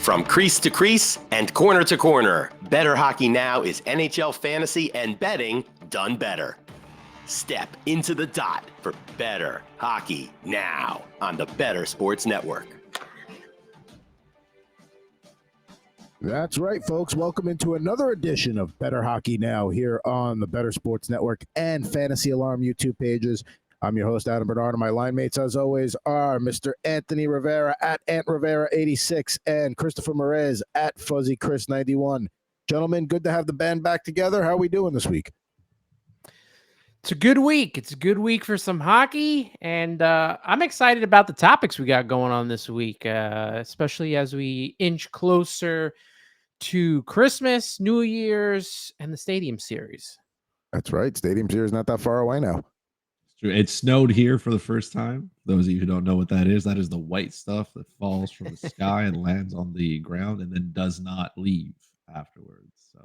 From crease to crease and corner to corner, Bettor Hockey Now is NHL fantasy and betting done better. Step into the dot for Bettor Hockey Now on the Bettor Sports Network. That's right, folks. Welcome into another edition of Bettor Hockey Now here on the Bettor Sports Network and Fantasy Alarm YouTube pages. I'm your host, Adam Bernard, and my line mates, as always, are Mr. Anthony Rivera at Ant Rivera 86 and Christopher Morais at Fuzzy Chris 91. Gentlemen, good to have the band back together. How are we doing this week? It's a good week. It's a good week for some hockey, and I'm excited about the topics we got going on this week, especially as we inch closer to Christmas, New Year's, and the Stadium Series. That's right. Stadium Series not that far away now. It snowed here for the first time. Those of you who don't know what that is the white stuff that falls from the sky and lands on the ground and then does not leave afterwards. So,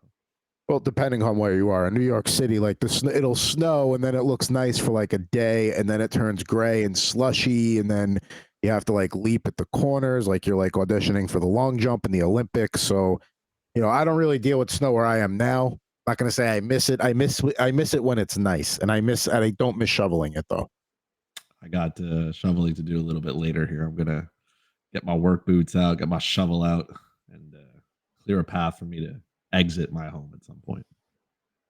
well, depending on where you are in New York City, like it'll snow and then it looks nice for like a day, and then it turns gray and slushy, and then you have to like leap at the corners, like you're like auditioning for the long jump in the Olympics. So, I don't really deal with snow where I am now. Not going to say I miss it. I miss it when it's nice, and I don't miss shoveling it though. I got shoveling to do a little bit later here. I'm gonna get my work boots out, get my shovel out, and clear a path for me to exit my home at some point.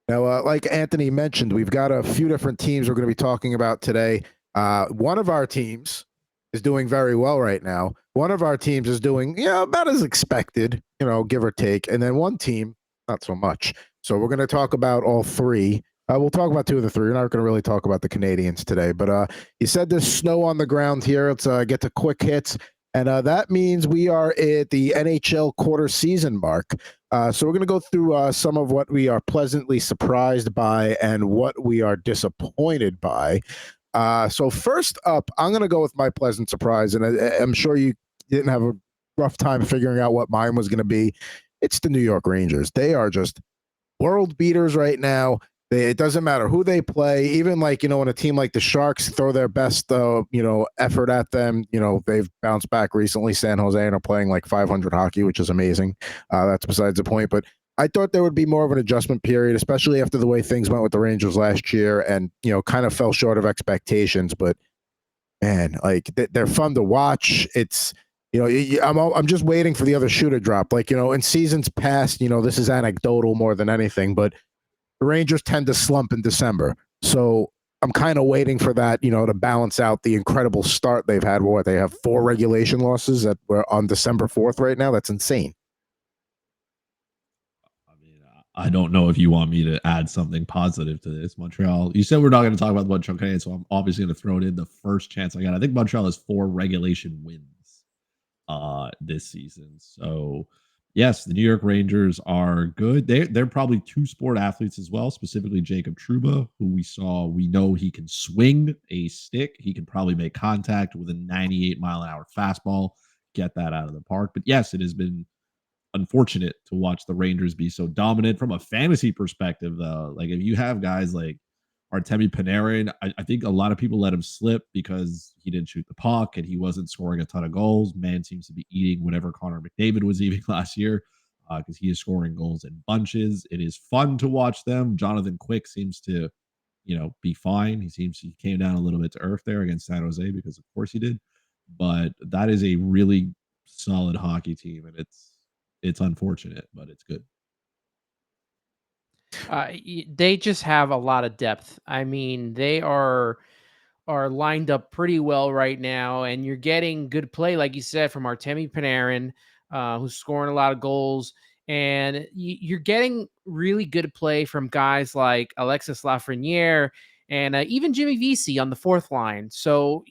Now, like Anthony mentioned, we've got a few different teams we're going to be talking about today. One of our teams is doing very well right now. One of our teams is doing about as expected, give or take, and then one team not so much. So we're going to talk about all three. We'll talk about two of the three. We're not going to really talk about the Canadians today. But you said there's snow on the ground here. Let's get to quick hits. And that means we are at the NHL quarter season mark. So we're going to go through some of what we are pleasantly surprised by and what we are disappointed by. So first up, I'm going to go with my pleasant surprise. And I'm sure you didn't have a rough time figuring out what mine was going to be. It's the New York Rangers. They are just world beaters right now. It doesn't matter who they play. Even like, when a team like the Sharks throw their best, effort at them, they've bounced back recently. San Jose and are playing like 500 hockey, which is amazing. That's besides the point. But I thought there would be more of an adjustment period, especially after the way things went with the Rangers last year and, kind of fell short of expectations. But man, like they're fun to watch. It's, I'm just waiting for the other shoe to drop. Like, in seasons past, this is anecdotal more than anything, but the Rangers tend to slump in December. So I'm kind of waiting for that, to balance out the incredible start they've had. They have 4 regulation losses that were on December 4th right now. That's insane. I mean, I don't know if you want me to add something positive to this. Montreal, you said we're not going to talk about the Montreal Canadiens, so I'm obviously going to throw it in the first chance I got. I think Montreal has 4 regulation wins this season. So yes, the New York Rangers are good. They're probably 2 sport athletes as well, specifically Jacob Trouba, who we know he can swing a stick. He can probably make contact with a 98 mile an hour fastball, get that out of the park. But yes, it has been unfortunate to watch the Rangers be so dominant from a fantasy perspective, though. Like if you have guys like Artemi Panarin, I think a lot of people let him slip because he didn't shoot the puck and he wasn't scoring a ton of goals. Man seems to be eating whatever Connor McDavid was eating last year because he is scoring goals in bunches. It is fun to watch them. Jonathan Quick seems to, be fine. He came down a little bit to earth there against San Jose because of course he did. But that is a really solid hockey team, and it's unfortunate, but it's good. They just have a lot of depth. I mean, they are lined up pretty well right now, and you're getting good play, like you said, from Artemi Panarin, who's scoring a lot of goals, and you're getting really good play from guys like Alexis Lafreniere and even Jimmy Vesey on the 4th line. So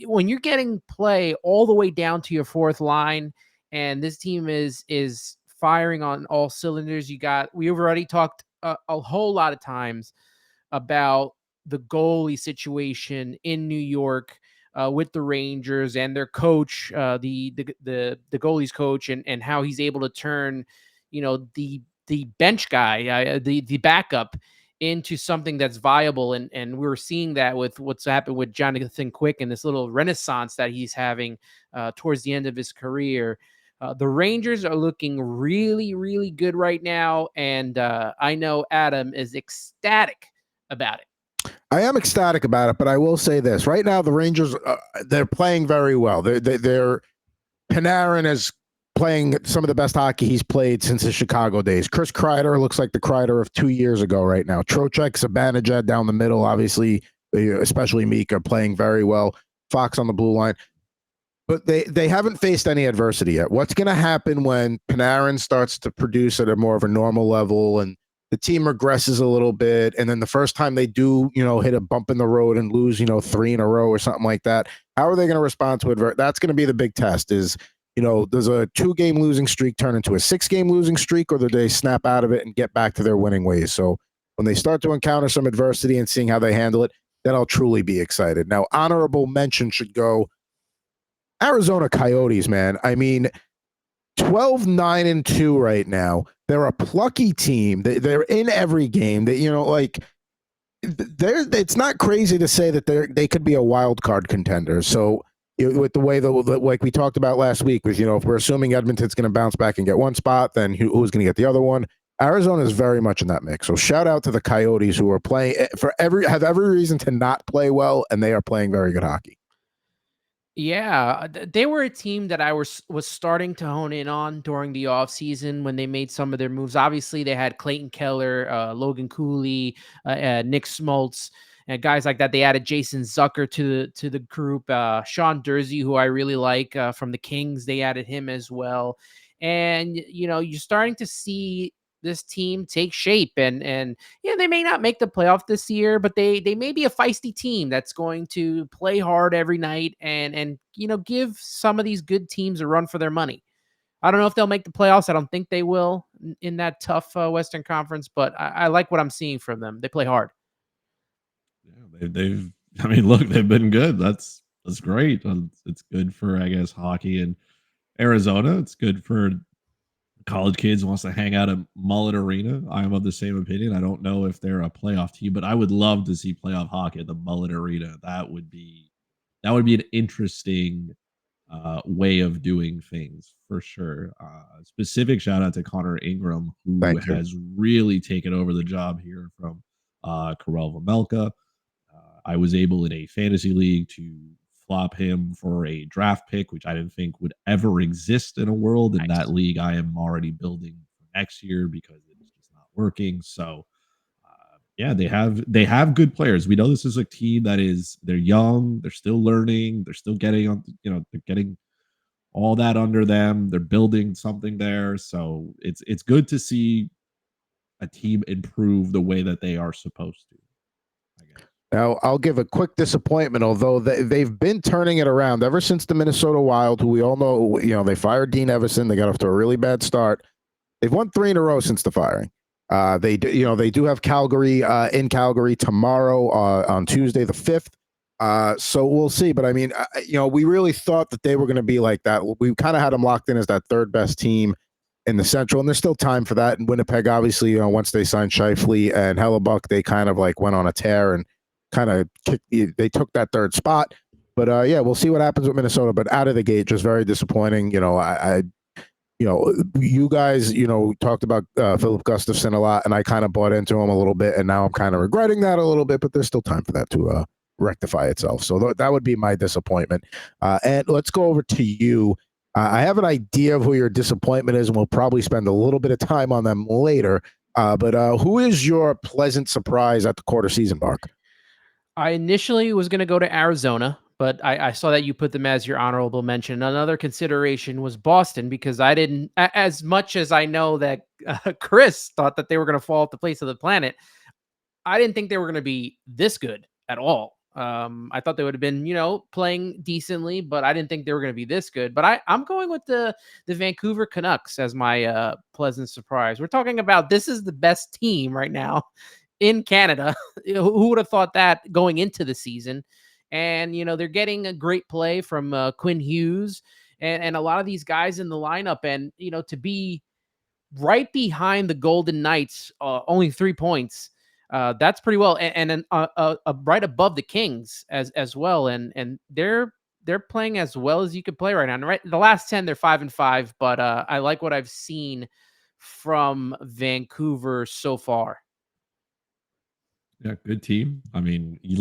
when you're getting play all the way down to your 4th line, and this team is firing on all cylinders, we've already talked a whole lot of times about the goalie situation in New York with the Rangers and their coach, the goalie's coach, and how he's able to turn, the bench guy, the backup into something that's viable. And we're seeing that with what's happened with Jonathan Quick and this little renaissance that he's having towards the end of his career. The Rangers are looking really, really good right now, and I know Adam is ecstatic about it. I am ecstatic about it, but I will say this: right now, the Rangers they're playing very well. They're Panarin is playing some of the best hockey he's played since his Chicago days. Chris Kreider looks like the Kreider of 2 years ago right now. Trocheck, Zibanejad down the middle, obviously, especially Mika, playing very well. Fox on the blue line. But they haven't faced any adversity yet. What's going to happen when Panarin starts to produce at a more of a normal level and the team regresses a little bit, and then the first time they do, hit a bump in the road and lose, 3 in a row or something like that, how are they going to respond to it? That's going to be the big test is, does a 2-game losing streak turn into a 6-game losing streak, or do they snap out of it and get back to their winning ways? So when they start to encounter some adversity and seeing how they handle it, then I'll truly be excited. Now, honorable mention should go Arizona Coyotes, man. I mean, 12-9-2 right now. They're a plucky team. They're in every game. It's not crazy to say that they could be a wild card contender. So with the way like we talked about last week, was if we're assuming Edmonton's going to bounce back and get one spot, then who's going to get the other one? Arizona is very much in that mix. So shout out to the Coyotes, who are playing have every reason to not play well, and they are playing very good hockey. Yeah, they were a team that I was starting to hone in on during the offseason when they made some of their moves. Obviously, they had Clayton Keller, Logan Cooley, Nick Smoltz, and guys like that. They added Jason Zucker to the group. Sean Dursey, who I really like from the Kings, they added him as well. And you're starting to see this team take shape, and they may not make the playoff this year, but they may be a feisty team that's going to play hard every night and give some of these good teams a run for their money. I don't know if they'll make the playoffs. I don't think they will in that tough Western Conference, but I like what I'm seeing from them. They play hard. Yeah, they've. I mean, look, they've been good. That's great. It's good for, I guess, hockey in Arizona. It's good for college kids who wants to hang out at Mullet Arena. I am of the same opinion. I don't know if they're a playoff team, but I would love to see playoff hockey at the Mullet Arena. That would be an interesting way of doing things for sure. Specific shout out to Connor Ingram, who has really taken over the job here from Karel Vejmelka. I was able in a fantasy league to flop him for a draft pick, which I didn't think would ever exist in a world. In that league, I am already building for next year because it's just not working. So, yeah, they have good players. We know this is a team they're young, they're still learning, they're still getting on. They're getting all that under them. They're building something there. So it's good to see a team improve the way that they are supposed to. Now, I'll give a quick disappointment, although they've been turning it around ever since the Minnesota Wild, who we all know, they fired Dean Evison. They got off to a really bad start. They've won 3 in a row since the firing. They do have Calgary in Calgary tomorrow on Tuesday the 5th. So we'll see. But I mean, we really thought that they were going to be like that. We kind of had them locked in as that 3rd best team in the Central, and there's still time for that. And Winnipeg, obviously, once they signed Scheifele and Hellebuck, they kind of went on a tear and kind of they took that 3rd spot. But yeah, we'll see what happens with Minnesota. But out of the gate, just very disappointing. You guys, talked about Philip Gustafson a lot, and I kind of bought into him a little bit, and now I'm kind of regretting that a little bit. But there's still time for that to rectify itself. So that would be my disappointment. And let's go over to you. I have an idea of who your disappointment is, and we'll probably spend a little bit of time on them later. But who is your pleasant surprise at the quarter season mark? I initially was going to go to Arizona, but I saw that you put them as your honorable mention. Another consideration was Boston, because I didn't, as much as I know that Chris thought that they were going to fall off the face of the planet, I didn't think they were going to be this good at all. I thought they would have been, playing decently, but I didn't think they were going to be this good. But I'm going with the Vancouver Canucks as my pleasant surprise. We're talking about this is the best team right now in Canada. Who would have thought that going into the season? And, they're getting a great play from Quinn Hughes and a lot of these guys in the lineup. And, to be right behind the Golden Knights, only 3 points, that's pretty well. And right above the Kings as well. And they're they're playing as well as you could play right now. And right, the last 10, they're 5-5, but I like what I've seen from Vancouver so far. Yeah, good team. I mean, you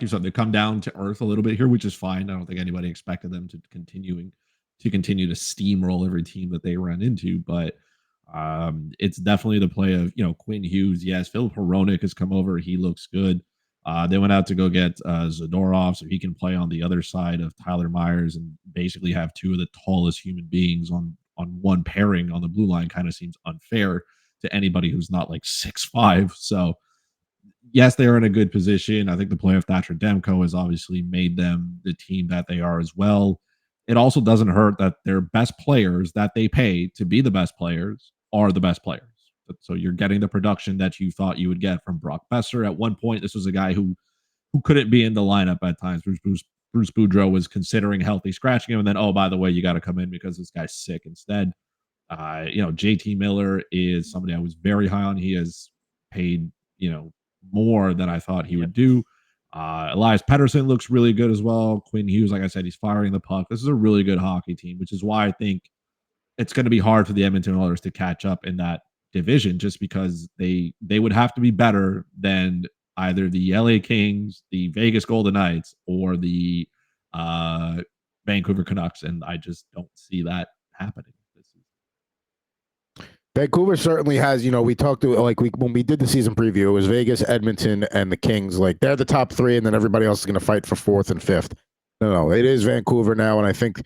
said, they come down to earth a little bit here, which is fine. I don't think anybody expected them to continue to steamroll every team that they ran into, but it's definitely the play of Quinn Hughes. Yes, Philip Hronek has come over. He looks good. They went out to go get Zadorov so he can play on the other side of Tyler Myers and basically have two of the tallest human beings on one pairing on the blue line. Kind of seems unfair to anybody who's not like 6'5". So yes, they are in a good position. I think the play of Thatcher Demko has obviously made them the team that they are as well. It also doesn't hurt that their best players that they pay to be the best players are the best players. So you're getting the production that you thought you would get from Brock Besser. At one point, this was a guy who couldn't be in the lineup at times. Bruce Boudreau was considering healthy scratching him, and then, oh, by the way, you got to come in because this guy's sick instead. JT Miller is somebody I was very high on. He has paid, more than I thought he would do. Elias Pettersson looks really good as well. Quinn Hughes, like I said, he's firing the puck. This is a really good hockey team, which is why I think it's going to be hard for the Edmonton Oilers to catch up in that division, just because they would have to be better than either the LA Kings, the Vegas Golden Knights, or the Vancouver Canucks, and I just don't see that happening. Vancouver certainly has, we talked to, when we did the season preview, it was Vegas, Edmonton, and the Kings. Like, they're the top three, and then everybody else is going to fight for fourth and fifth. No, it is Vancouver now, and I think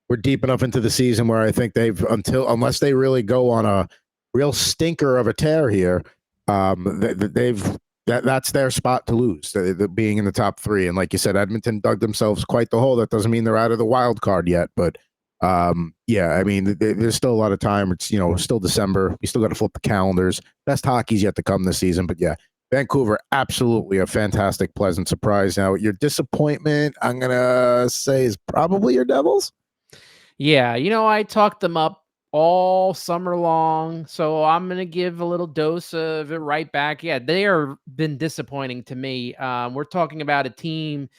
we're deep enough into the season where I think unless they really go on a real stinker of a tear here, that's their spot to lose, being in the top three. And like you said, Edmonton dug themselves quite the hole. That doesn't mean they're out of the wild card yet, but I mean, there's still a lot of time. It's, still December. You still got to flip the calendars. Best hockey's yet to come this season. But yeah, Vancouver, absolutely a fantastic, pleasant surprise. Now, your disappointment, I'm going to say, is probably your Devils. Yeah, I talked them up all summer long, so I'm going to give a little dose of it right back. Yeah, they are been disappointing to me. We're talking about a team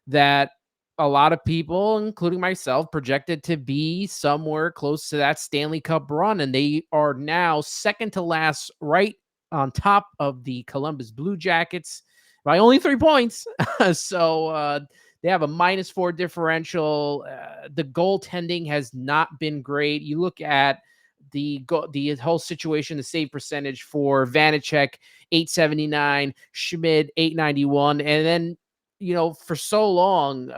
that a lot of people, including myself, projected to be somewhere close to that Stanley Cup run, and they are now second to last, right on top of the Columbus Blue Jackets by only 3 points. So they have a -4 differential. The goaltending has not been great. You look at the whole situation, the save percentage for Vanacek, 879, Schmid, 891, and then for so long,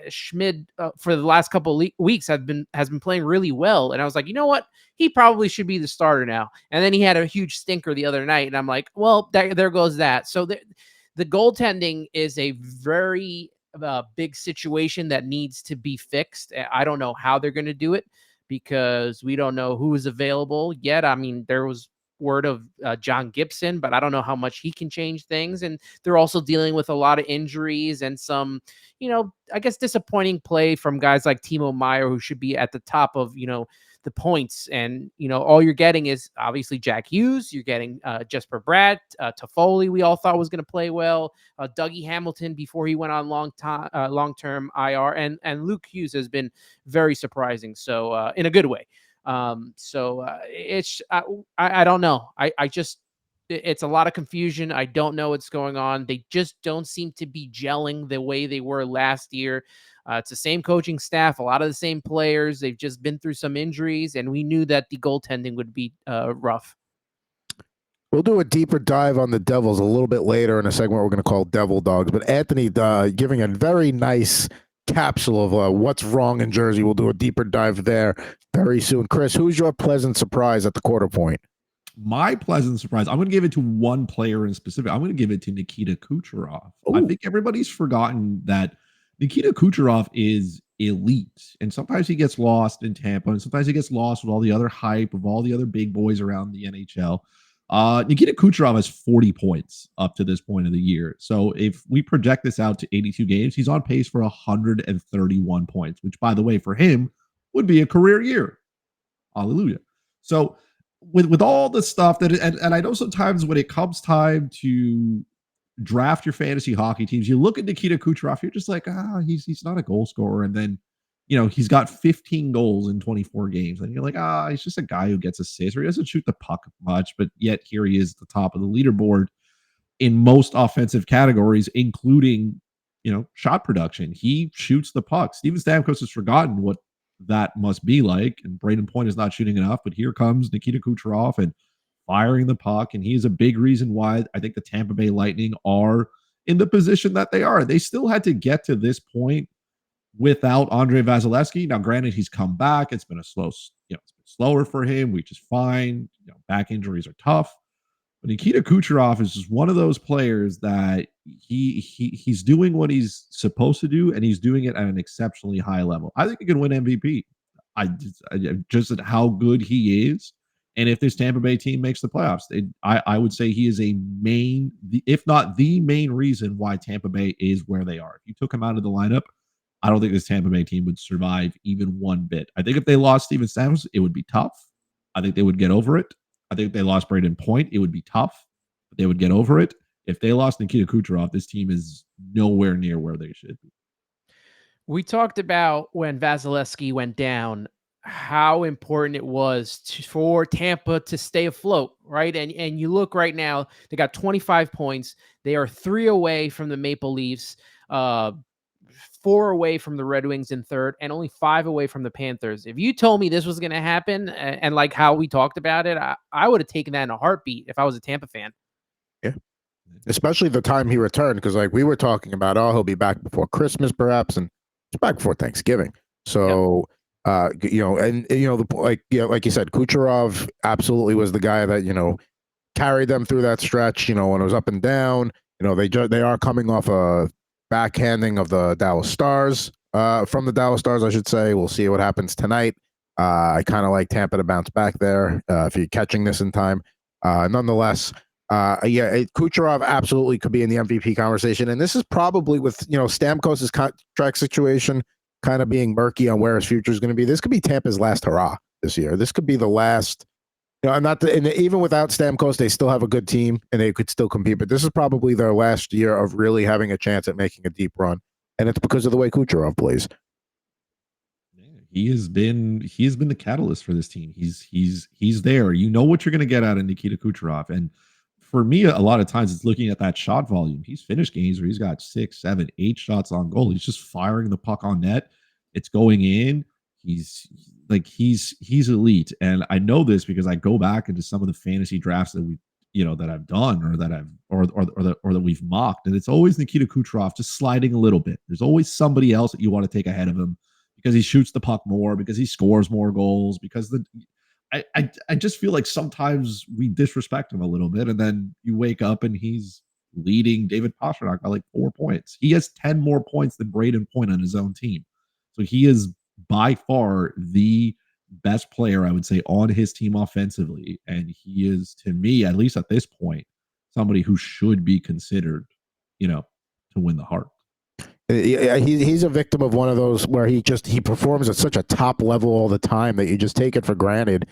Schmid for the last couple of weeks has been playing really well, and I was like, you know what, he probably should be the starter now. And then he had a huge stinker the other night, and I'm like, well, there goes that. So the goaltending is a very big situation that needs to be fixed. I don't know how they're going to do it because we don't know who is available yet. I mean, there was word of John Gibson, but I don't know how much he can change things. And they're also dealing with a lot of injuries and some, I guess disappointing play from guys like Timo Meier, who should be at the top of, the points. And, all you're getting is obviously Jack Hughes. You're getting Jesper Bratt, Toffoli, we all thought was going to play well. Dougie Hamilton before he went on long-term IR. And Luke Hughes has been very surprising. So in a good way. It's I don't know. It's a lot of confusion. I don't know what's going on. They just don't seem to be gelling the way they were last year. It's the same coaching staff, a lot of the same players. They've just been through some injuries, and we knew that the goaltending would be rough. We'll do a deeper dive on the Devils a little bit later in a segment we're going to call Devil Dogs. But Anthony giving a very nice capsule of what's wrong in Jersey. We'll do a deeper dive there very soon. Chris, who's your pleasant surprise at the quarter point? My pleasant surprise, I'm going to give it to one player in specific. I'm going to give it to Nikita Kucherov. Ooh. I think everybody's forgotten that Nikita Kucherov is elite, and sometimes he gets lost in Tampa, and sometimes he gets lost with all the other hype of all the other big boys around the NHL. Nikita Kucherov has 40 points up to this point of the year. So if we project this out to 82 games, he's on pace for 131 points, which, by the way, for him would be a career year. Hallelujah. So with all the stuff that, and I know sometimes when it comes time to draft your fantasy hockey teams, you look at Nikita Kucherov, you're just like, he's not a goal scorer. And then, he's got 15 goals in 24 games. And you're like, he's just a guy who gets assists, or he doesn't shoot the puck much, but yet here he is at the top of the leaderboard in most offensive categories, including, shot production. He shoots the puck. Steven Stamkos has forgotten what that must be like, and Braden Point is not shooting enough, but here comes Nikita Kucherov and firing the puck, and he's a big reason why I think the Tampa Bay Lightning are in the position that they are. They still had to get to this point without Andrei Vasilevsky. Now, granted, he's come back. It's been it's been slower for him, which is fine. Back injuries are tough. But Nikita Kucherov is just one of those players that he's doing what he's supposed to do, and he's doing it at an exceptionally high level. I think he can win MVP. I just at how good he is, and if this Tampa Bay team makes the playoffs, I would say he is if not the main reason why Tampa Bay is where they are. If you took him out of the lineup, I don't think this Tampa Bay team would survive even one bit. I think if they lost Steven Stamkos, it would be tough. I think they would get over it. I think if they lost Braden Point, it would be tough, but they would get over it. If they lost Nikita Kucherov, this team is nowhere near where they should be. We talked about when Vasilevsky went down, how important it was for Tampa to stay afloat, right? And you look right now, they got 25 points. They are 3 away from the Maple Leafs, 4 away from the Red Wings in third, and only 5 away from the Panthers. If you told me this was going to happen and like how we talked about it, I would have taken that in a heartbeat if I was a Tampa fan. Yeah. Especially the time he returned, because like we were talking about, he'll be back before Christmas perhaps, and he's back before Thanksgiving. So, like you said, Kucherov absolutely was the guy that, carried them through that stretch, when it was up and down. They are coming off a backhanding of the Dallas Stars, from the Dallas Stars, I should say. We'll see what happens tonight. I kind of like Tampa to bounce back there if you're catching this in time. Nonetheless, Kucherov absolutely could be in the MVP conversation. And this is probably with, Stamkos' contract situation kind of being murky on where his future is going to be. This could be Tampa's last hurrah this year. This could be the last. Even without Stamkos, they still have a good team and they could still compete. But this is probably their last year of really having a chance at making a deep run, and it's because of the way Kucherov plays. He has been the catalyst for this team. He's there. You know what you're going to get out of Nikita Kucherov, and for me, a lot of times it's looking at that shot volume. He's finished games where he's got 6, 7, 8 shots on goal. He's just firing the puck on net. It's going in. He's elite, and I know this because I go back into some of the fantasy drafts that that I've done or that we've mocked, and it's always Nikita Kucherov just sliding a little bit. There's always somebody else that you want to take ahead of him because he shoots the puck more, because he scores more goals, because I just feel like sometimes we disrespect him a little bit, and then you wake up and he's leading David Pastrnak by like 4 points. He has 10 more points than Braden Point on his own team, so he is by far the best player, I would say, on his team offensively. And he is, to me, at least at this point, somebody who should be considered, to win the Hart. He's a victim of one of those where he performs at such a top level all the time that you just take it for granted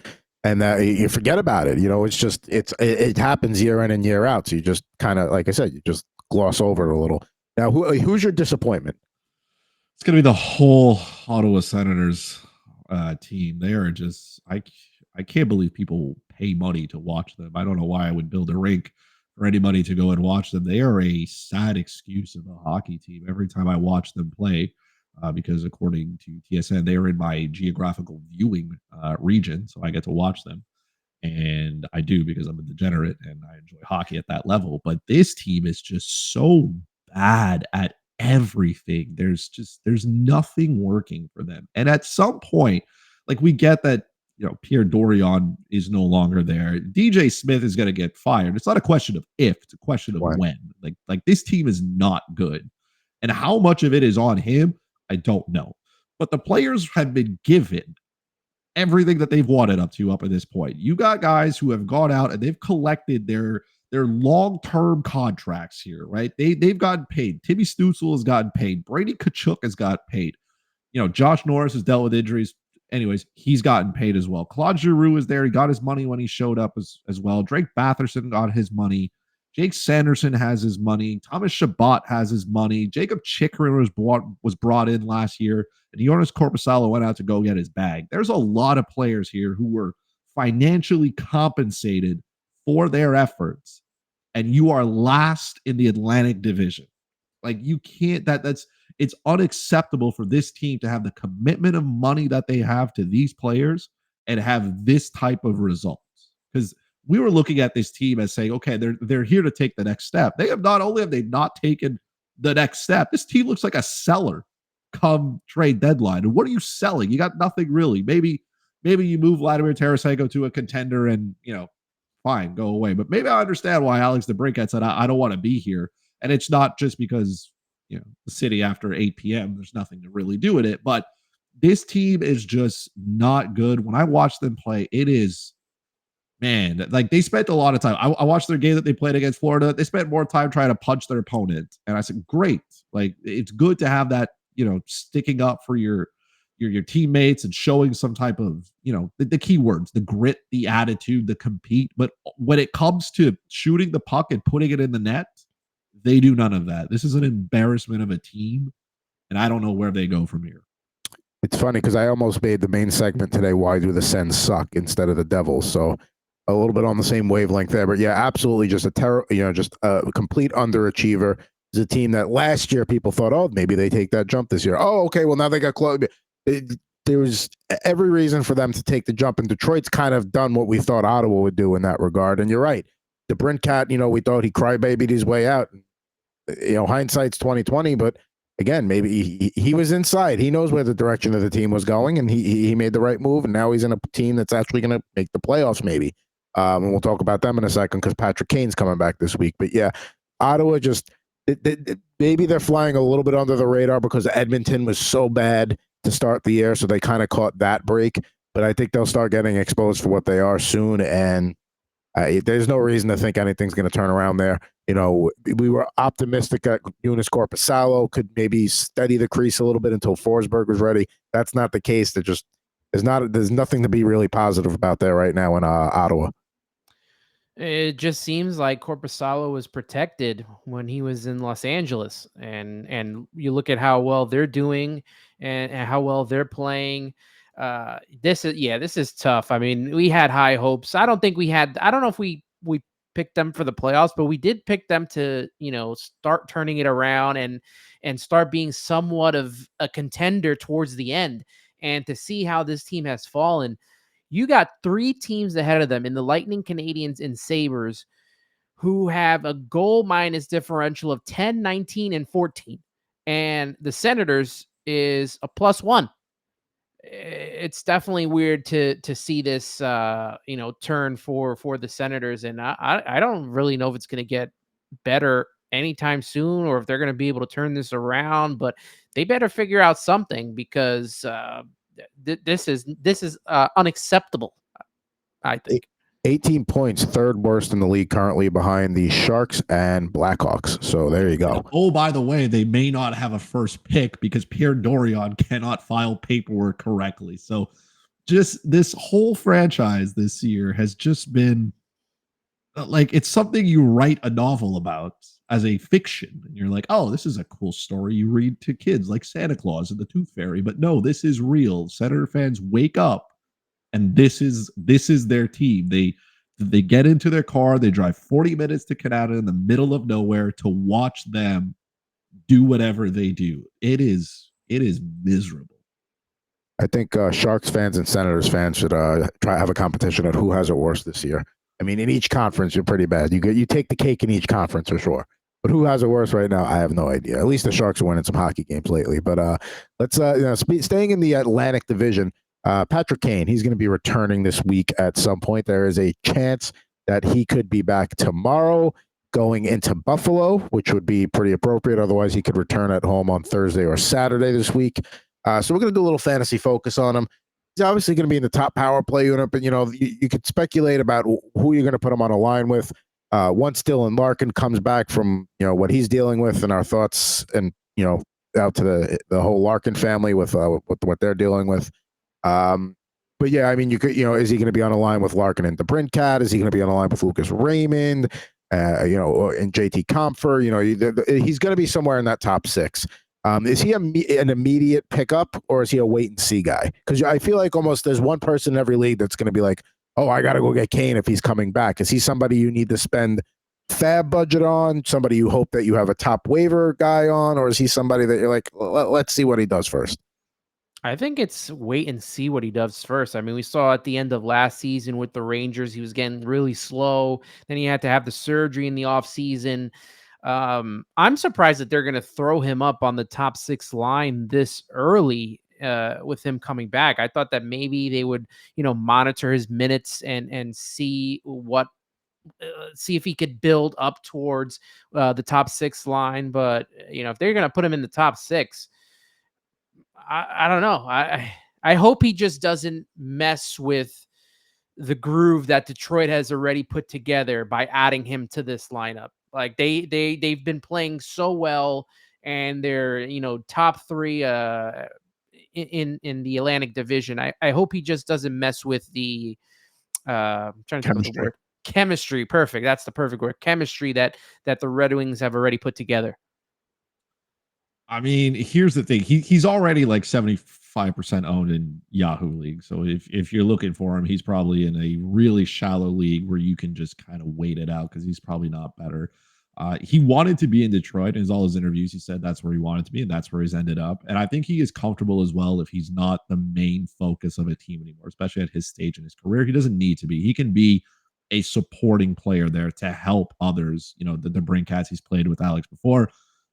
and that you forget about it. It happens year in and year out. So you just kind of, like I said, you just gloss over it a little. Now, who's your disappointment? It's going to be the whole Ottawa Senators team. They are just, I can't believe people pay money to watch them. I don't know why I would build a rink for anybody to go and watch them. They are a sad excuse of a hockey team every time I watch them play, because according to TSN, they are in my geographical viewing region, so I get to watch them. And I do because I'm a degenerate and I enjoy hockey at that level. But this team is just so bad at everything. There's nothing working for them. And at some point, like, we get that, Pierre Dorion is no longer there. DJ Smith is going to get fired. It's not a question of if, it's a question of when. Like this team is not good. And how much of it is on him, I don't know. But the players have been given everything that they've wanted up at this point. You got guys who have gone out and they've collected their long-term contracts here, right? They've gotten paid. Timmy Stützle has gotten paid. Brady Tkachuk has got paid. Josh Norris has dealt with injuries. Anyways, he's gotten paid as well. Claude Giroux is there. He got his money when he showed up as well. Drake Batherson got his money. Jake Sanderson has his money. Thomas Chabot has his money. Jacob Chikrin was brought in last year, and Jonas Korpisalo went out to go get his bag. There's a lot of players here who were financially compensated for their efforts, and you are last in the Atlantic Division. Like, you can't, it's unacceptable for this team to have the commitment of money that they have to these players and have this type of results. Because we were looking at this team as saying, okay, they're here to take the next step. They have not only have they not taken the next step, this team looks like a seller come trade deadline. And what are you selling? You got nothing really. Maybe you move Vladimir Tarasenko to a contender and, fine, go away. But maybe I understand why Alex DeBrincat said, I don't want to be here. And it's not just because, the city after 8 p.m., there's nothing to really do with it. But this team is just not good. When I watch them play, it is, man, like, they spent a lot of time. I watched their game that they played against Florida. They spent more time trying to punch their opponent. And I said, great. Like, it's good to have that, sticking up for your teammates and showing some type of, the key words, the grit, the attitude, the compete. But when it comes to shooting the puck and putting it in the net, they do none of that. This is an embarrassment of a team, and I don't know where they go from here. It's funny because I almost made the main segment today, why do the Sens suck, instead of the Devils. So a little bit on the same wavelength there. But yeah, absolutely just just a complete underachiever. It's a team that last year people thought, oh, maybe they take that jump this year. Oh, okay, well, now they got close. There was every reason for them to take the jump, and Detroit's kind of done what we thought Ottawa would do in that regard. And you're right. DeBrincat, we thought he crybabied his way out. Hindsight's 2020, but again, maybe he was inside. He knows where the direction of the team was going, and he made the right move, and now he's in a team that's actually going to make the playoffs maybe. And we'll talk about them in a second because Patrick Kane's coming back this week. But yeah, Ottawa just maybe they're flying a little bit under the radar because Edmonton was so bad to start the year, so they kind of caught that break. But I think they'll start getting exposed for what they are soon, and there's no reason to think anything's going to turn around there. We were optimistic that Jonas Korpisalo could maybe steady the crease a little bit until Forsberg was ready. That's not the case. There's nothing to be really positive about there right now in Ottawa. It just seems like Korpisalo was protected when he was in Los Angeles, and you look at how well they're doing and how well they're playing. This is tough. I mean, we had high hopes. I don't know if we picked them for the playoffs, but we did pick them to, start turning it around and start being somewhat of a contender towards the end. And to see how this team has fallen, you got 3 teams ahead of them in the Lightning, Canadiens, and Sabres, who have a goal minus differential of 10, 19, and 14. And the Senators is a +1. It's definitely weird to see this, turn for the Senators. And I don't really know if it's going to get better anytime soon or if they're going to be able to turn this around, but they better figure out something because this is unacceptable, I think. 18 points, third worst in the league currently behind the Sharks and Blackhawks. So there you go. Oh, by the way, they may not have a first pick because Pierre Dorion cannot file paperwork correctly. So just this whole franchise this year has just been like, it's something you write a novel about as a fiction. And you're like, oh, this is a cool story you read to kids like Santa Claus and the Tooth Fairy. But no, this is real. Senator fans, wake up. And this is their team. They get into their car, they drive 40 minutes to Canada in the middle of nowhere to watch them do whatever they do. It is miserable. I think Sharks fans and Senators fans should try have a competition at who has it worse this year. I mean, in each conference, you're pretty bad. You take the cake in each conference for sure. But who has it worse right now? I have no idea. At least the Sharks are winning some hockey games lately. But let's staying in the Atlantic Division. Patrick Kane, he's going to be returning this week at some point. There is a chance that he could be back tomorrow going into Buffalo, which would be pretty appropriate. Otherwise, he could return at home on Thursday or Saturday this week. So we're going to do a little fantasy focus on him. He's obviously going to be in the top power play unit, but, you could speculate about who you're going to put him on a line with. Once Dylan Larkin comes back from, what he's dealing with and our thoughts and, out to the whole Larkin family with what they're dealing with. But yeah, I mean, you could, is he going to be on a line with Larkin and DeBrincat? Is he going to be on a line with Lucas Raymond? or in JT Comfer, he's going to be somewhere in that top 6. Is he an immediate pickup, or is he a wait and see guy? Because I feel like almost there's one person in every league that's going to be like, oh, I got to go get Kane if he's coming back. Is he somebody you need to spend fab budget on, somebody you hope that you have a top waiver guy on, or is he somebody that you're like, let's see what he does first? I think it's wait and see what he does first. I mean, we saw at the end of last season with the Rangers, he was getting really slow. Then he had to have the surgery in the offseason. I'm surprised that they're going to throw him up on the top 6 line this early with him coming back. I thought that maybe they would, monitor his minutes and see see if he could build up towards the top 6 line. But, if they're going to put him in the top 6, I don't know. I hope he just doesn't mess with the groove that Detroit has already put together by adding him to this lineup. Like they've been playing so well, and they're top 3 in the Atlantic Division. I hope he just doesn't mess with the I'm trying to think of the word. Chemistry. Perfect. That's the perfect word. Chemistry that the Red Wings have already put together. I mean, here's the thing. He's already like 75% owned in Yahoo League. So if you're looking for him, he's probably in a really shallow league where you can just kind of wait it out because he's probably not better. He wanted to be in Detroit. In all his interviews, he said that's where he wanted to be, and that's where he's ended up. And I think he is comfortable as well if he's not the main focus of a team anymore, especially at his stage in his career. He doesn't need to be. He can be a supporting player there to help others. The Brinkats he's played with Alex before,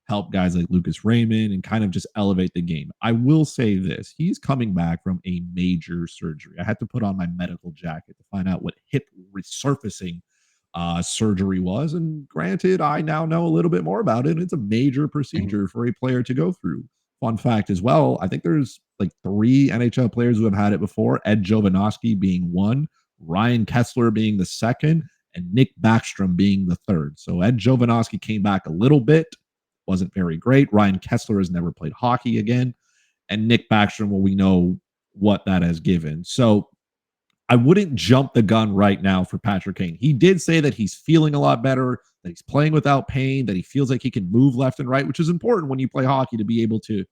help guys like Lucas Raymond, and kind of just elevate the game. I will say this. He's coming back from a major surgery. I had to put on my medical jacket to find out what hip resurfacing surgery was. And granted, I now know a little bit more about it. It's a major procedure for a player to go through. Fun fact as well, I think there's like 3 NHL players who have had it before, Ed Jovanovski being one, Ryan Kessler being the second, and Nick Backstrom being the third. So Ed Jovanovski came back a little bit, wasn't very great. Ryan Kessler has never played hockey again. And Nick Backstrom, well, we know what that has given. So I wouldn't jump the gun right now for Patrick Kane. He did say that he's feeling a lot better, that he's playing without pain, that he feels like he can move left and right, which is important when you play hockey to be able to,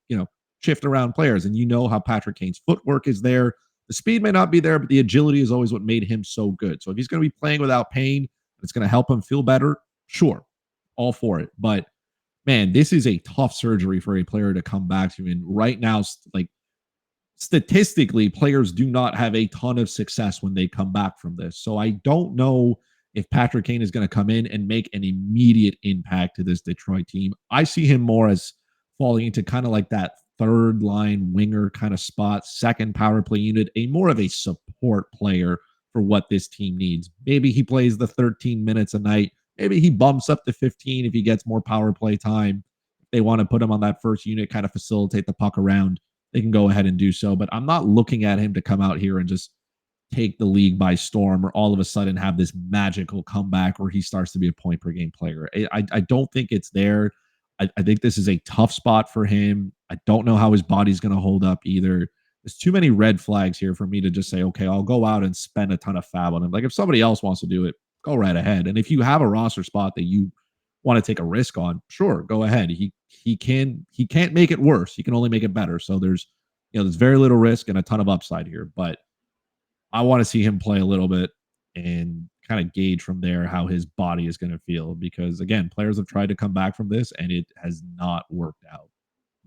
shift around players. And you know how Patrick Kane's footwork is there. The speed may not be there, but the agility is always what made him so good. So if he's going to be playing without pain, it's going to help him feel better, sure, all for it. But man, this is a tough surgery for a player to come back to. And right now, like statistically, players do not have a ton of success when they come back from this. So I don't know if Patrick Kane is going to come in and make an immediate impact to this Detroit team. I see him more as falling into kind of like that third line winger kind of spot, second power play unit, more of a support player for what this team needs. Maybe he plays the 13 minutes a night. Maybe he bumps up to 15 if he gets more power play time. If they want to put him on that first unit, kind of facilitate the puck around, they can go ahead and do so. But I'm not looking at him to come out here and just take the league by storm or all of a sudden have this magical comeback where he starts to be a point per game player. I don't think it's there. I think this is a tough spot for him. I don't know how his body's going to hold up either. There's too many red flags here for me to just say, okay, I'll go out and spend a ton of fab on him. Like if somebody else wants to do it, go right ahead. And if you have a roster spot that you want to take a risk on, sure, go ahead. He can't make it worse. He can only make it better. So there's very little risk and a ton of upside here. But I want to see him play a little bit and kind of gauge from there how his body is going to feel. Because again, players have tried to come back from this and it has not worked out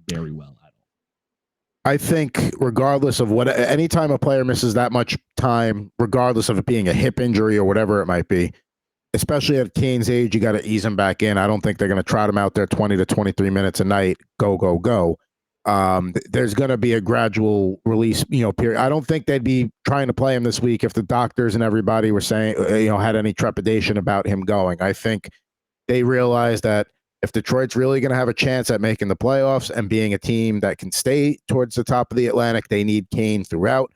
very well at all. I think regardless of anytime a player misses that much time, regardless of it being a hip injury or whatever it might be, especially at Kane's age, you got to ease him back in. I don't think they're going to trot him out there 20 to 23 minutes a night. Go, go, go. There's going to be a gradual release, period. I don't think they'd be trying to play him this week if the doctors and everybody were saying, had any trepidation about him going. I think they realized that if Detroit's really going to have a chance at making the playoffs and being a team that can stay towards the top of the Atlantic, they need Kane throughout.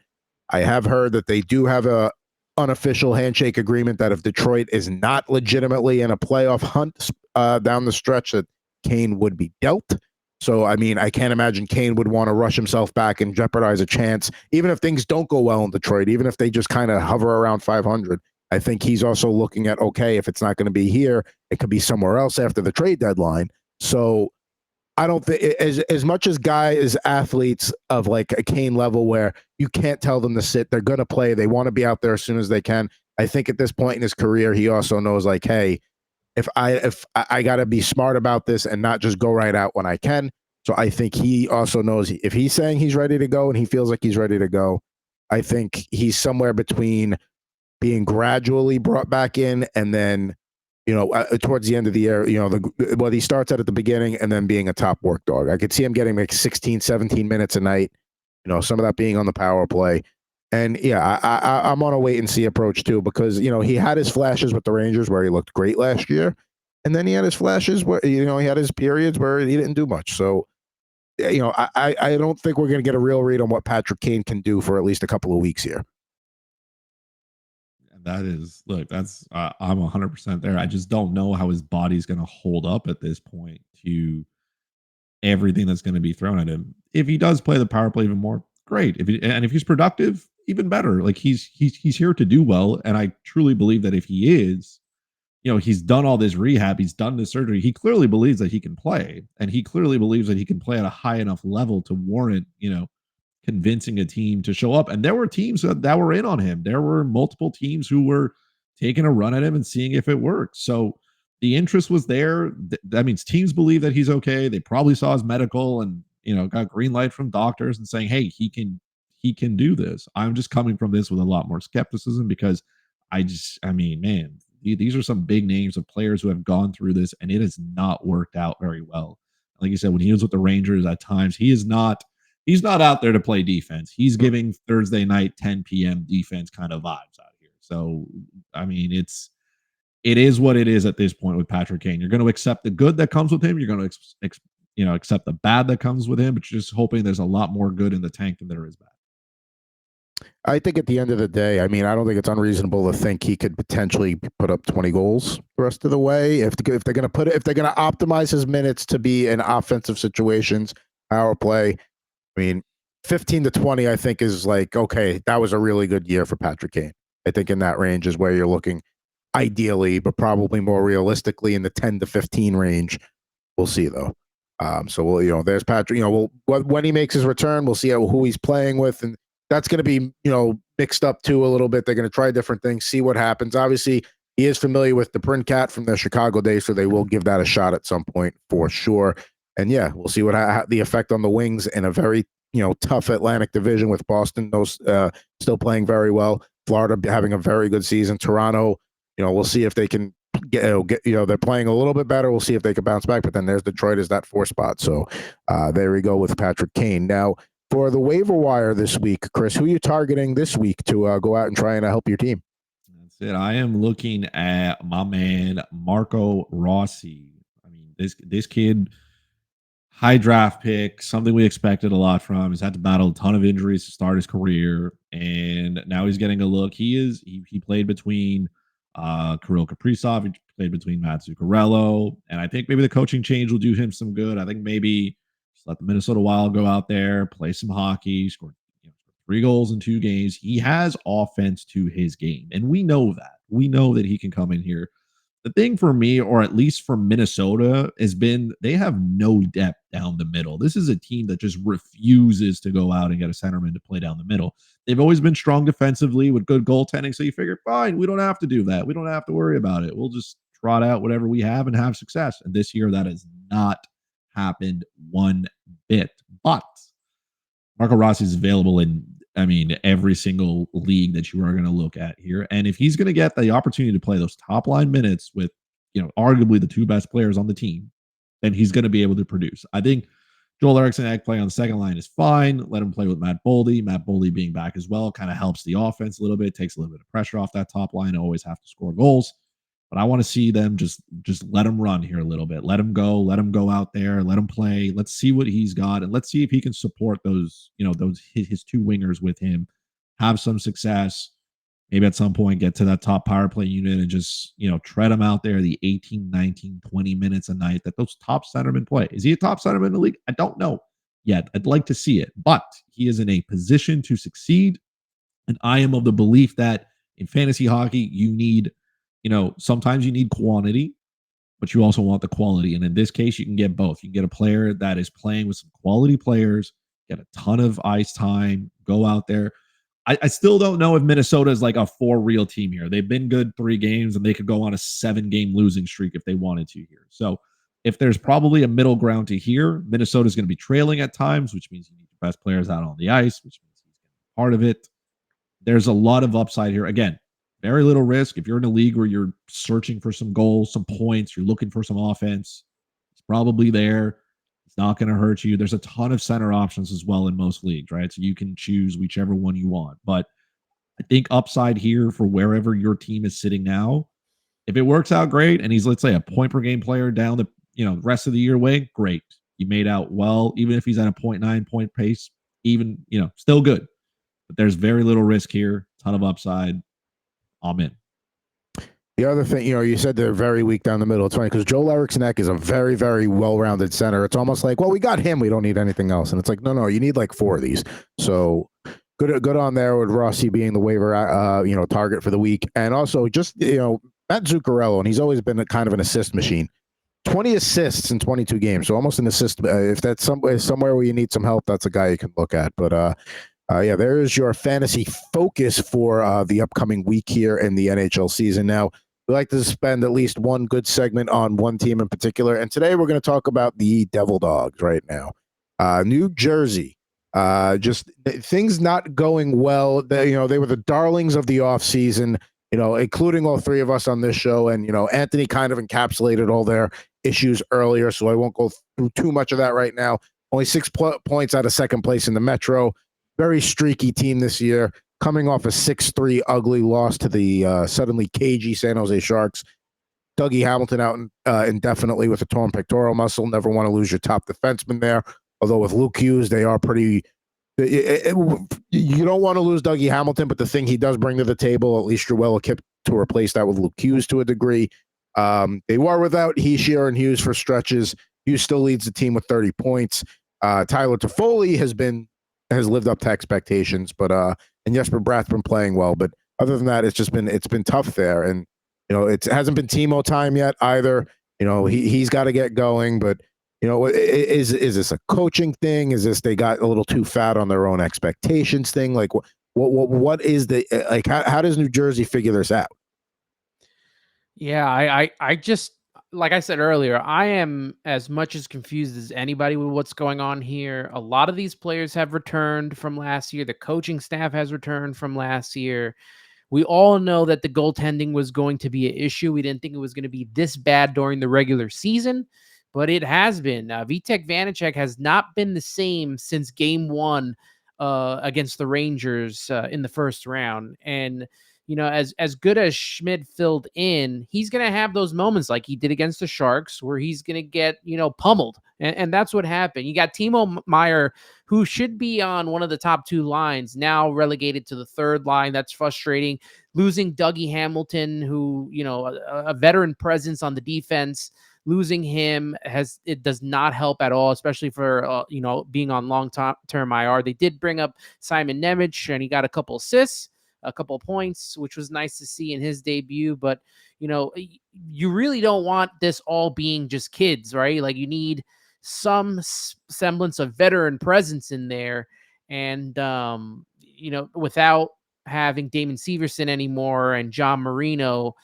I have heard that they do have a unofficial handshake agreement that if Detroit is not legitimately in a playoff hunt down the stretch, that Kane would be dealt. So, I mean, I can't imagine Kane would want to rush himself back and jeopardize a chance, even if things don't go well in Detroit, even if they just kind of hover around 500. I think he's also looking at, okay, if it's not going to be here, it could be somewhere else after the trade deadline. So I don't think as much as guys, athletes of like a Kane level where you can't tell them to sit, they're going to play. They want to be out there as soon as they can. I think at this point in his career, he also knows like, hey, if I got to be smart about this and not just go right out when I can. So I think he also knows if he's saying he's ready to go and he feels like he's ready to go, I think he's somewhere between being gradually brought back in and then, towards the end of the year, what he starts at the beginning and then being a top work dog. I could see him getting like 16, 17 minutes a night, some of that being on the power play. And yeah, I'm on a wait and see approach too, because, he had his flashes with the Rangers where he looked great last year. And then he had his flashes where, he had his periods where he didn't do much. So, I don't think we're going to get a real read on what Patrick Kane can do for at least a couple of weeks here. That is, look, that's, I'm 100% there. I just don't know how his body's going to hold up at this point to everything that's going to be thrown at him. If he does play the power play even more, great. If he's productive, even better. Like he's here to do well. And I truly believe that if he is, he's done all this rehab, he's done this surgery. He clearly believes that he can play, and he clearly believes that he can play at a high enough level to warrant, convincing a team to show up. And there were teams that were in on him. There were multiple teams who were taking a run at him and seeing if it worked. So the interest was there. That means teams believe that he's okay. They probably saw his medical and, got green light from doctors and saying, hey, he can do this. I'm just coming from this with a lot more skepticism because man, these are some big names of players who have gone through this and it has not worked out very well. Like you said, when he was with the Rangers at times, he's not out there to play defense. He's giving Thursday night 10 p.m. defense kind of vibes out here. So, it is what it is at this point with Patrick Kane. You're going to accept the good that comes with him. You're going to accept the bad that comes with him, but you're just hoping there's a lot more good in the tank than there is bad. I think at the end of the day, I don't think it's unreasonable to think he could potentially put up 20 goals the rest of the way. If they're going to optimize his minutes to be in offensive situations, power play, 15 to 20, I think is like, okay, that was a really good year for Patrick Kane. I think in that range is where you're looking ideally, but probably more realistically in the 10 to 15 range. We'll see though. So there's Patrick, when he makes his return, we'll see who he's playing with. And that's going to be, mixed up too a little bit. They're going to try different things, see what happens. Obviously he is familiar with the print cat from their Chicago days, so they will give that a shot at some point for sure. And yeah, we'll see what the effect on the Wings in a very, tough Atlantic division with Boston, still playing very well. Florida having a very good season. Toronto, we'll see if they can get, they're playing a little bit better. We'll see if they can bounce back. But then there's Detroit as that 4 spot. So there we go with Patrick Kane. Now for the waiver wire this week, Chris, who are you targeting this week to go out and try and help your team? That's it. I am looking at my man Marco Rossi. This kid, high draft pick, something we expected a lot from. He's had to battle a ton of injuries to start his career, and now he's getting a look. He played between Kirill Kaprizov, he played between Matt Zuccarello, and I think maybe the coaching change will do him some good. I think maybe just let the Minnesota Wild go out there, play some hockey, score 3 goals in 2 games. He has offense to his game, and we know that. We know that he can come in here. The thing for me, or at least for Minnesota, has been they have no depth down the middle. This is a team that just refuses to go out and get a centerman to play down the middle. They've always been strong defensively with good goaltending, so you figure, fine, we don't have to do that. We don't have to worry about it. We'll just trot out whatever we have and have success. And this year, that has not happened one bit. But Marco Rossi is available in, every single league that you are going to look at here. And if he's going to get the opportunity to play those top line minutes with, arguably the 2 best players on the team, then he's going to be able to produce. I think Joel Eriksson playing on the second line is fine. Let him play with Matt Boldy. Matt Boldy being back as well kind of helps the offense a little bit, takes a little bit of pressure off that top line. Always have to score goals. But I want to see them just let him run here a little bit. Let him go out there, let him play. Let's see what he's got, and let's see if he can support those, his 2 wingers with him, have some success. Maybe at some point get to that top power play unit and just, tread him out there the 18, 19, 20 minutes a night that those top centermen play. Is he a top centerman in the league? I don't know yet. I'd like to see it, but he is in a position to succeed. And I am of the belief that In fantasy hockey, you need, sometimes you need quantity, but you also want the quality. And in this case, you can get both. You can get a player that is playing with some quality players, get a ton of ice time, go out there. I still don't know if Minnesota is like a for real team here. They've been good 3 games, and they could go on a 7-game losing streak if they wanted to here. So if there's probably a middle ground to here, Minnesota's going to be trailing at times, which means you need the best players out on the ice, which means he's going to be part of it. There's a lot of upside here. Again, very little risk. If you're in a league where you're searching for some goals, some points, you're looking for some offense, it's probably there. It's not going to hurt you. There's a ton of center options as well in most leagues, right? So you can choose whichever one you want. But I think upside here for wherever your team is sitting now, if it works out great and he's, let's say, a point per game player down the rest of the year way, great. You made out well, even if he's at a 0.9 point pace, even, still good. But there's very little risk here, ton of upside. I'm in. The other thing, you said they're very weak down the middle. It's funny because Joel Eriksson is a very, very well-rounded center. It's almost like, well, we got him. We don't need anything else. And it's like, no, you need like 4 of these. So good on there with Rossi being the waiver, target for the week. And also just, Matt Zuccarello, and he's always been a kind of an assist machine. 20 assists in 22 games. So almost an assist. If that's somewhere where you need some help, that's a guy you can look at. But, there is your fantasy focus for the upcoming week here in the NHL season. Now, we like to spend at least one good segment on one team in particular. And today we're going to talk about the Devil Dogs right now. New Jersey, just things not going well. They were the darlings of the offseason, including all 3 of us on this show. And, Anthony kind of encapsulated all their issues earlier, so I won't go through too much of that right now. Only 6 points out of second place in the Metro. Very streaky team this year, coming off a 6-3 ugly loss to the suddenly cagey San Jose Sharks. Dougie Hamilton out indefinitely with a torn pectoral muscle. Never want to lose your top defenseman there. Although with Luke Hughes, they are pretty. You don't want to lose Dougie Hamilton, but the thing he does bring to the table, at least you're well equipped to replace that with Luke Hughes to a degree. They were without Hischier and Hughes for stretches. Hughes still leads the team with 30 points. Tyler Toffoli has lived up to expectations, but and Jesper Bratt's been playing well, but other than that, it's been tough there, and it hasn't been Timo time yet either. He's got to get going, but is this a coaching thing? Is this they got a little too fat on their own expectations thing? Like what is the like? How does New Jersey figure this out? Yeah, I just, like I said earlier, I am as much as confused as anybody with what's going on here. A lot of these players have returned from last year. The coaching staff has returned from last year. We all know that the goaltending was going to be an issue. We didn't think it was going to be this bad during the regular season, but it has been. Vitek Vanacek has not been the same since game 1 against the Rangers in the first round. And as good as Schmidt filled in, he's going to have those moments like he did against the Sharks where he's going to get, pummeled. And that's what happened. You got Timo Meier, who should be on one of the top 2 lines, now relegated to the 3rd line. That's frustrating. Losing Dougie Hamilton, who, a veteran presence on the defense, losing him it does not help at all, especially for, being on long-term IR. They did bring up Simon Nemec, and he got a couple assists, a couple of points, which was nice to see in his debut. But, you really don't want this all being just kids, right? Like you need some semblance of veteran presence in there. And, without having Damon Severson anymore and John Marino,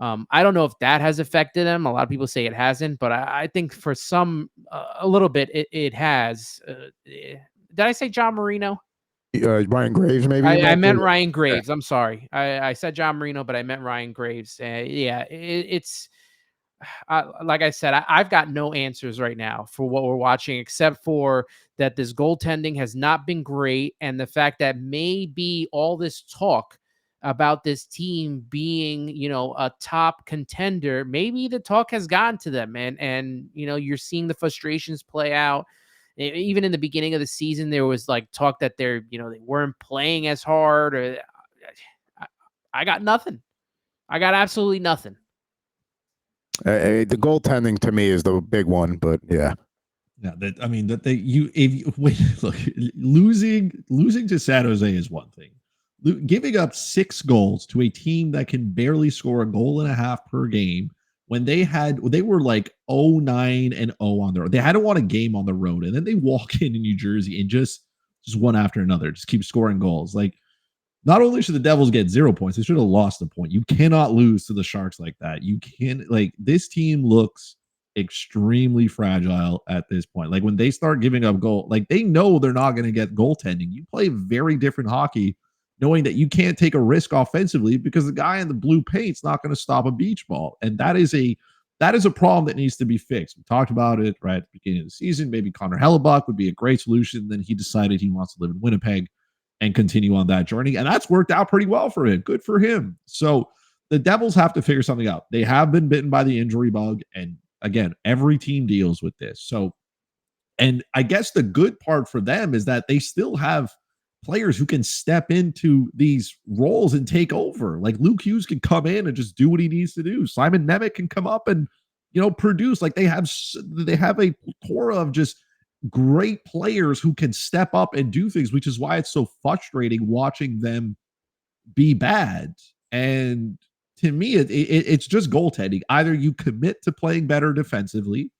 I don't know if that has affected him. A lot of people say it hasn't, but I think for some, a little bit, it has. Did I say John Marino? Ryan Graves, maybe? I meant Ryan Graves. I'm sorry. I said John Marino, but I meant Ryan Graves. It's like I said, I've got no answers right now for what we're watching, except for that this goaltending has not been great. And the fact that maybe all this talk about this team being, a top contender, maybe the talk has gotten to them, and you're seeing the frustrations play out. Even in the beginning of the season, there was like talk that they weren't playing as hard. Or I got nothing. I got absolutely nothing. The goaltending to me is the big one, but yeah. Yeah, look, losing to San Jose is one thing. giving up 6 goals to a team that can barely score a goal and a half per game when they were like 0-9-0 on the road. They hadn't won a game on the road, and then they walk in New Jersey and just one after another, just keep scoring goals. Like, not only should the Devils get 0 points, they should have lost a point. You cannot lose to the Sharks like that. You can't, like, this team looks extremely fragile at this point. Like, when they start giving up goal, like, they know they're not going to get goaltending. You play very different hockey knowing that you can't take a risk offensively because the guy in the blue paint's not going to stop a beach ball. And that is a problem that needs to be fixed. We talked about it right at the beginning of the season. Maybe Connor Hellebuck would be a great solution. Then he decided he wants to live in Winnipeg and continue on that journey. And that's worked out pretty well for him. Good for him. So the Devils have to figure something out. They have been bitten by the injury bug. And again, every team deals with this. So, and I guess the good part for them is that they still have players who can step into these roles and take over. Like, Luke Hughes can come in and just do what he needs to do. Simon Nemec can come up and, produce. Like, they have a plethora of just great players who can step up and do things, which is why it's so frustrating watching them be bad. And to me, it's just goaltending. Either you commit to playing better defensively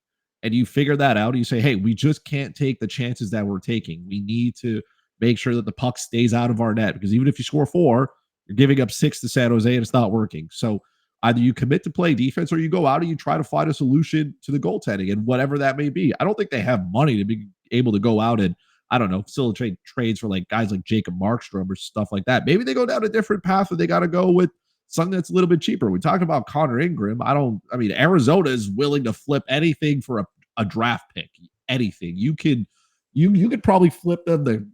and you figure that out. You say, hey, we just can't take the chances that we're taking. We need to make sure that the puck stays out of our net, because even if you score 4, you're giving up 6 to San Jose and it's not working. So either you commit to play defense or you go out and you try to find a solution to the goaltending and whatever that may be. I don't think they have money to be able to go out and, I don't know, facilitate trades for like guys like Jacob Markstrom or stuff like that. Maybe they go down a different path, or they got to go with something that's a little bit cheaper. We talked about Connor Ingram. Arizona is willing to flip anything for a draft pick. Anything. You could probably flip them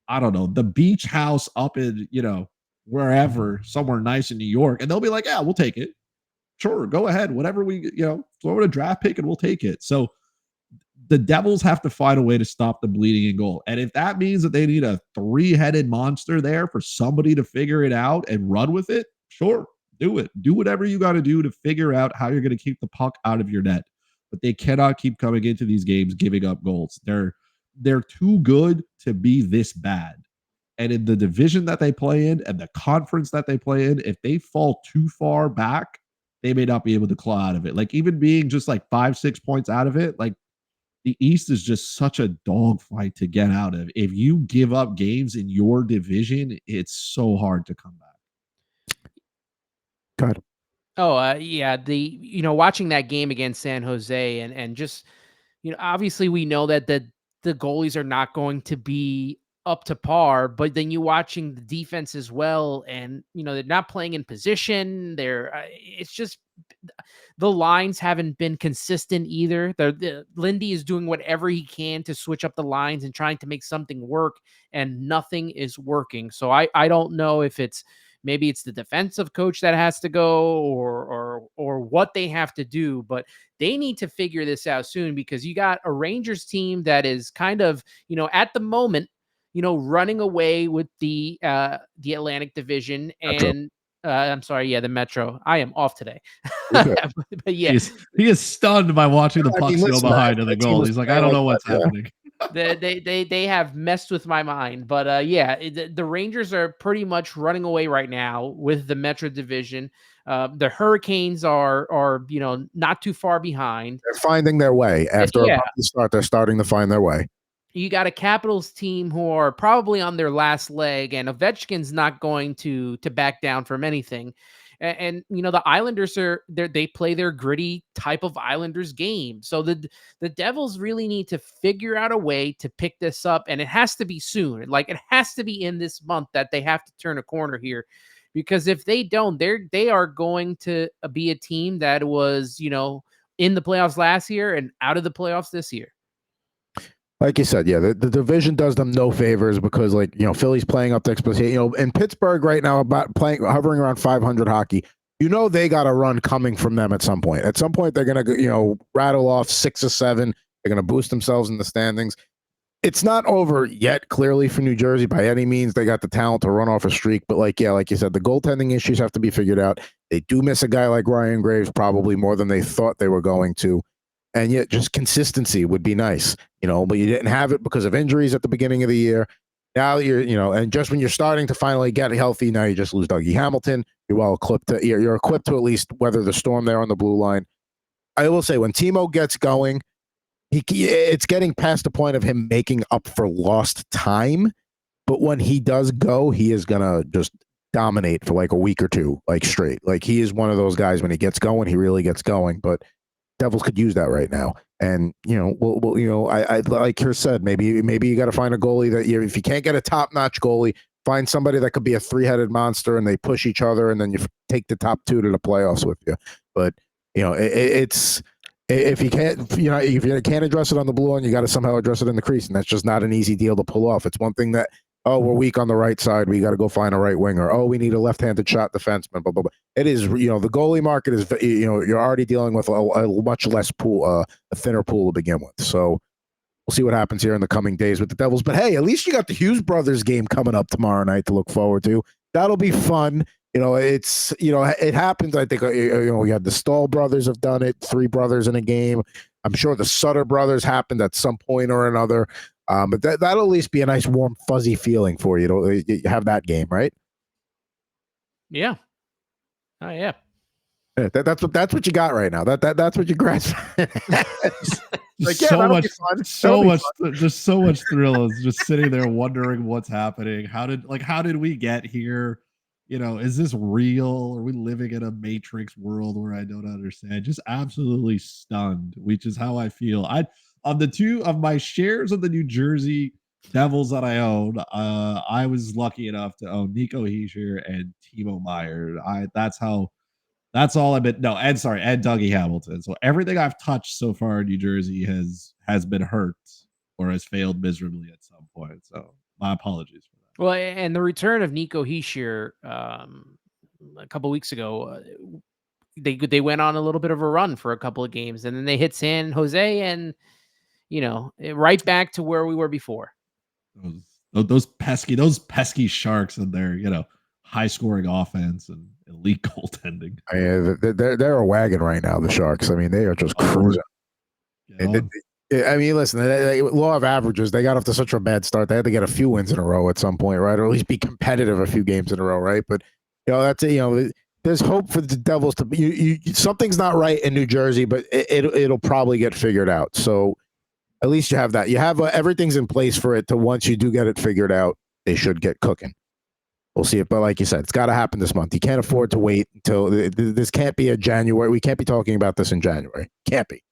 I don't know, the beach house up in, wherever, somewhere nice in New York. And they'll be like, yeah, we'll take it. Sure, go ahead. Whatever throw in a draft pick and we'll take it. So the Devils have to find a way to stop the bleeding in goal. And if that means that they need a 3-headed monster there for somebody to figure it out and run with it, sure, do it. Do whatever you got to do to figure out how you're going to keep the puck out of your net. But they cannot keep coming into these games giving up goals. They're too good to be this bad. And in the division that they play in and the conference that they play in, if they fall too far back, they may not be able to claw out of it. Like, even being just like 5-6 points out of it, like, the East is just such a dogfight to get out of. If you give up games in your division, it's so hard to come back. God. Oh, yeah. Watching that game against San Jose and just, obviously we know that the goalies are not going to be up to par, but then you watching the defense as well, and they're not playing in position. It's just the lines haven't been consistent either. Lindy is doing whatever he can to switch up the lines and trying to make something work, and nothing is working. So I don't know if maybe it's the defensive coach that has to go or what they have to do, but they need to figure this out soon, because you got a Rangers team that is kind of, at the moment, running away with the Atlantic Division and I'm sorry, the Metro. I am off today. But yeah, he is stunned by watching the puck go behind the goal. He's like, I don't know what's happening. They have messed with my mind, but the Rangers are pretty much running away right now with the Metro Division. The Hurricanes are not too far behind. They're finding their way after a bumpy start. They're starting to find their way. You got a Capitals team who are probably on their last leg, and Ovechkin's not going to back down from anything. And the Islanders they play their gritty type of Islanders game. So the Devils really need to figure out a way to pick this up, and it has to be soon. Like, it has to be in this month that they have to turn a corner here, because if they don't, they are going to be a team that was in the playoffs last year and out of the playoffs this year. Like you said, the division does them no favors, because Philly's playing up to expectation. In Pittsburgh right now, hovering around 500 hockey. They got a run coming from them at some point. At some point, they're gonna rattle off 6 or 7. They're gonna boost themselves in the standings. It's not over yet, clearly, for New Jersey by any means. They got the talent to run off a streak, but like you said, the goaltending issues have to be figured out. They do miss a guy like Ryan Graves probably more than they thought they were going to. And yet just consistency would be nice, but you didn't have it because of injuries at the beginning of the year. Now and just when you're starting to finally get healthy, now you just lose Dougie Hamilton. You're well equipped you're equipped to at least weather the storm there on the blue line. I will say when Timo gets going, it's getting past the point of him making up for lost time. But when he does go, he is gonna just dominate for like a week or two, like straight. Like he is one of those guys when he gets going, he really gets going. But Devils could use that right now. And I like Chris said, maybe you got to find a goalie that if you can't get a top notch goalie, find somebody that could be a 3-headed monster, and they push each other, and then you take the top 2 to the playoffs with you. But it's if you can't if you can't address it on the blue line, you got to somehow address it in the crease, and that's just not an easy deal to pull off. It's one thing that we're weak on the right side, we got to go find a right winger. We need a left-handed shot defenseman. Blah, blah, blah. It is the goalie market is you're already dealing with a much less pool, a thinner pool to begin with. So we'll see what happens here in the coming days with the Devils. But hey, at least you got the Hughes brothers game coming up tomorrow night to look forward to. That'll be fun. It's it happens. I think we had the Stahl brothers have done it. 3 brothers in a game. I'm sure the Sutter brothers happened at some point or another. But that'll at least be a nice, warm, fuzzy feeling for you to have that game, right? Yeah. Oh yeah. That's what you got right now. That's what you grasp. Like, so much thrill is just sitting there wondering what's happening. How did we get here? Is this real? Are we living in a Matrix world where I don't understand? Just absolutely stunned, which is how I feel. On the 2 of my shares of the New Jersey Devils that I own, I was lucky enough to own Nico Hischier and Timo Meier. That's all I've been. No, and Dougie Hamilton. So everything I've touched so far in New Jersey has been hurt or has failed miserably at some point. So my apologies for that. Well, and the return of Nico Hischier a couple weeks ago, they went on a little bit of a run for a couple of games, and then they hit San Jose, and right back to where we were before. Those pesky Sharks and their high scoring offense and elite goaltending. They're a wagon right now. The Sharks. I mean, they are just cruising. I mean, listen, law of averages. They got off to such a bad start. They had to get a few wins in a row at some point, right? Or at least be competitive a few games in a row, right? But that's there's hope for the Devils to. Something's not right in New Jersey, but it'll probably get figured out. So at least you have that. You have everything's in place for it to once you do get it figured out, they should get cooking. We'll see it. But like you said, it's got to happen this month. You can't afford to wait until this can't be a January. We can't be talking about this in January. Can't be.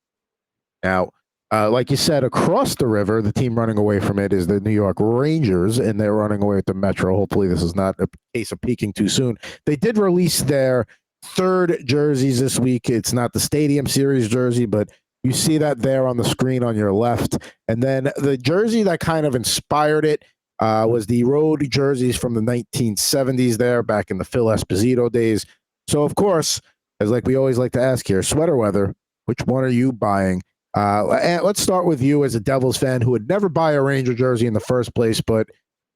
Now, like you said, across the river, the team running away from it is the New York Rangers, and they're running away with the Metro. Hopefully this is not a case of peaking too soon. They did release their 3rd jerseys this week. It's not the Stadium Series jersey, but you see that there on the screen on your left. And then the jersey that kind of inspired it was the road jerseys from the 1970s there, back in the Phil Esposito days. So, of course, as like we always like to ask here, sweater weather, which one are you buying? And let's start with you as a Devils fan who would never buy a Ranger jersey in the first place, but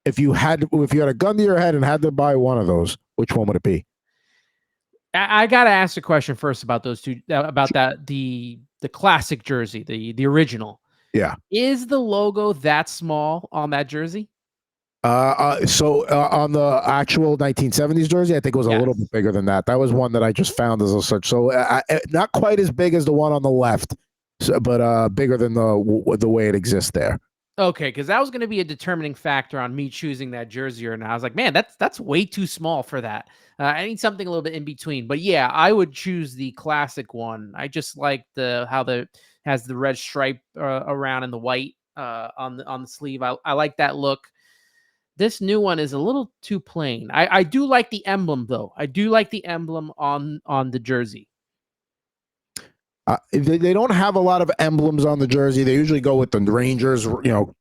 if you had a gun to your head and had to buy one of those, which one would it be? I got to ask a question first about those two, about that, the classic jersey, the original. Yeah. Is the logo that small on that jersey? So on the actual 1970s jersey, I think it was a little bit bigger than that. That was one that I just found as a search. So not quite as big as the one on the left, but bigger than the way it exists there. Okay, because that was going to be a determining factor on me choosing that jersey or not. I was like, man, that's way too small for that. I need something a little bit in between. But yeah, I would choose the classic one. I just like how has the red stripe around and the white on the sleeve. I like that look. This new one is a little too plain. I do like the emblem though. I do like the emblem on the jersey. They don't have a lot of emblems on the jersey. They usually go with the Rangers,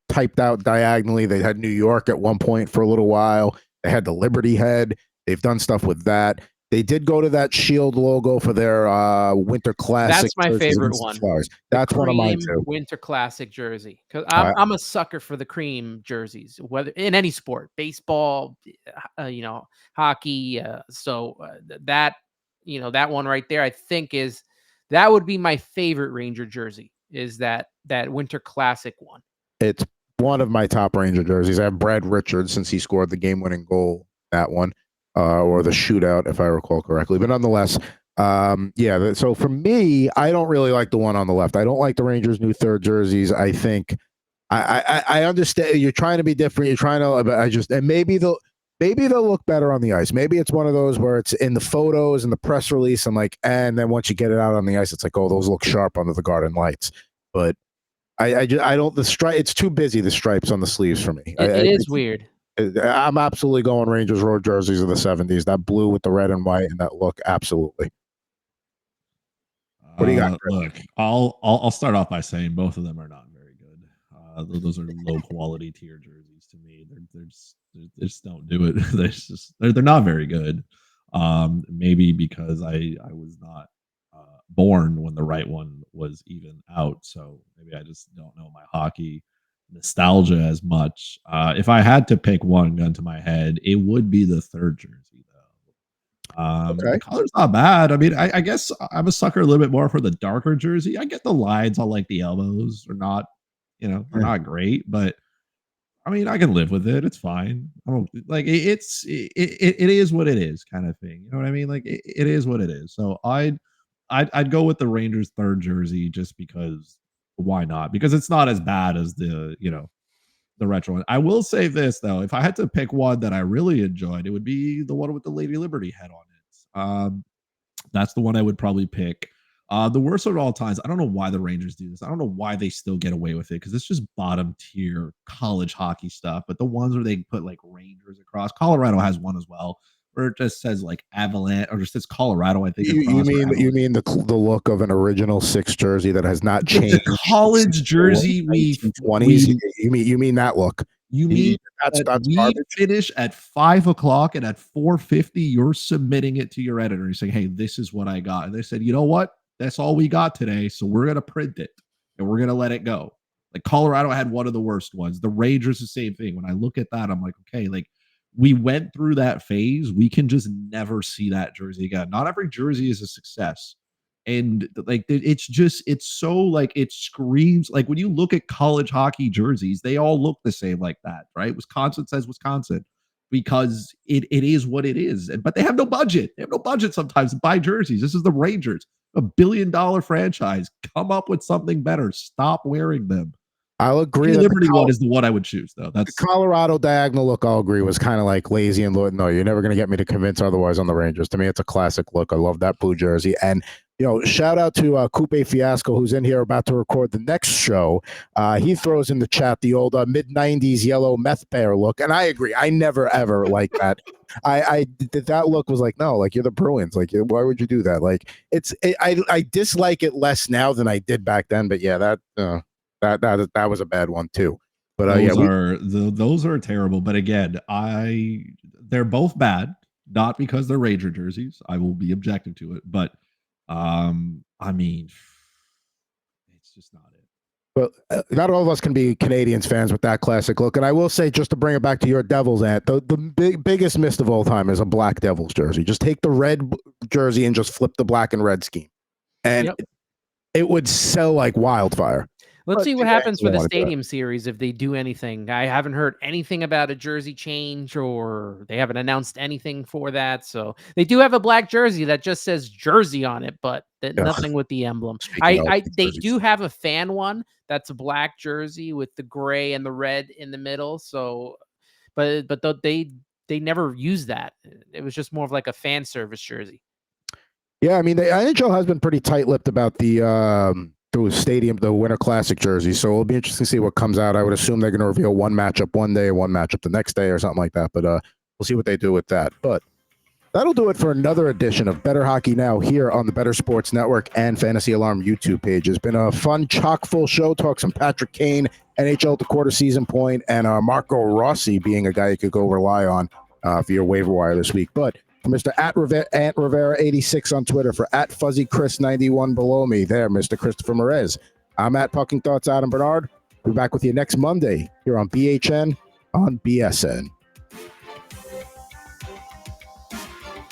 typed out diagonally. They had New York at one point for a little while. They had the Liberty head. They've done stuff with that. They did go to that Shield logo for their Winter Classic. That's my favorite one. That's one of mine too. Winter Classic jersey, because I'm a sucker for the cream jerseys, whether in any sport, baseball, hockey. So that one right there, I think that would be my favorite Ranger jersey. Is that Winter Classic one? It's one of my top Ranger jerseys. I have Brad Richards since he scored the game-winning goal, that one, or the shootout, if I recall correctly. But nonetheless, so for me, I don't really like the one on the left. I don't like the Rangers' new third jerseys. I think I understand you're trying to be different. You're trying to, and maybe they'll look better on the ice. Maybe it's one of those where it's in the photos and the press release and then once you get it out on the ice, it's like, oh, those look sharp under the garden lights. But I don't, it's too busy, the stripes on the sleeves for me. It is weird. I'm absolutely going Rangers road jerseys of the 70s. That blue with the red and white and that look, absolutely. What do you got, Chris? Look, I'll start off by saying both of them are not very good. Those are low quality tier jerseys to me. They just don't do it. They're not very good. Maybe because I was not born when the right one was even out, so maybe I just don't know my hockey nostalgia as much. If I had to pick one gun to my head, it would be the third jersey though. Okay. The color's not bad. I mean, I guess I'm a sucker a little bit more for the darker jersey. I get the lines on like the elbows are not, they're not great, but I mean, I can live with it. It's fine. I don't like it, it is what it is kind of thing. You know what I mean? Like it is what it is. So I'd go with the Rangers third jersey just because why not? Because it's not as bad as the retro one. I will say this though, if I had to pick one that I really enjoyed, it would be the one with the Lady Liberty head on it. That's the one I would probably pick. The worst of all times, I don't know why the Rangers do this. I don't know why they still get away with it because it's just bottom tier college hockey stuff. But the ones where they put like Rangers across, Colorado has one as well, where it just says like Avalanche or just says Colorado. I think you mean the look of an original 6 jersey that has not changed. The college jersey we 20s. You mean that look? You mean that's we finish at 5:00 and at 4:50 you're submitting it to your editor. You're saying, "Hey, this is what I got," and they said, "You know what? That's all we got today, so we're gonna print it and we're gonna let it go." Like Colorado had one of the worst ones. The Rangers, the same thing. When I look at that, I'm like, okay, like we went through that phase. We can just never see that jersey again. Not every jersey is a success. And like it's so like it screams like when you look at college hockey jerseys, they all look the same like that, right? Wisconsin says Wisconsin because it is what it is. But they have no budget. They have no budget sometimes to buy jerseys. This is the Rangers, $1 billion franchise. Come up with something better. Stop wearing them. I'll agree. The Liberty one is the one I would choose, though. That's the Colorado diagonal look. I'll agree was kind of like lazy and no, you're never going to get me to convince otherwise on the Rangers. To me, it's a classic look. I love that blue jersey. And shout out to Coupe Fiasco, who's in here about to record the next show. He throws in the chat the old mid-90s yellow meth bear look, and I agree. I never ever like that. That look was like, no, like you're the Bruins. Like, why would you do that? Like, I dislike it less now than I did back then. But yeah, that was a bad one too. But those are terrible. But again, they're both bad, not because they're Ranger jerseys. I will be objective to it, but I mean, it's just not it. But not all of us can be Canadians fans with that classic look. And I will say, just to bring it back to your Devils, Ant, the biggest miss of all time is a black Devils jersey. Just take the red jersey and just flip the black and red scheme, and it would sell like wildfire. Let's see what happens for the Stadium Series if they do anything. I haven't heard anything about a jersey change, or they haven't announced anything for that. So they do have a black jersey that just says Jersey on it, but nothing with the emblem. They do have a fan one that's a black jersey with the gray and the red in the middle. So, but they never used that. It was just more of like a fan service jersey. Yeah, I mean, the NHL has been pretty tight-lipped about the Winter Classic jersey, so it'll be interesting to see what comes out. I would assume they're going to reveal one matchup one day, one matchup the next day, or something like that. But we'll see what they do with that. But that'll do it for another edition of Bettor Hockey Now here on the Bettor Sports Network and Fantasy Alarm YouTube page. It's been a fun, chock-full show. Talk some Patrick Kane, NHL at the quarter season point, and Marco Rossi being a guy you could go rely on for your waiver wire this week. But for Mr. Ant Rivera 86 on Twitter, for at Fuzzy Chris 91 below me, there, Mr. Christopher Morais. I'm at Pucking Thoughts Adam Bernard. We'll be back with you next Monday here on BHN on BSN.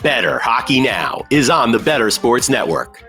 Bettor Hockey Now is on the Bettor Sports Network.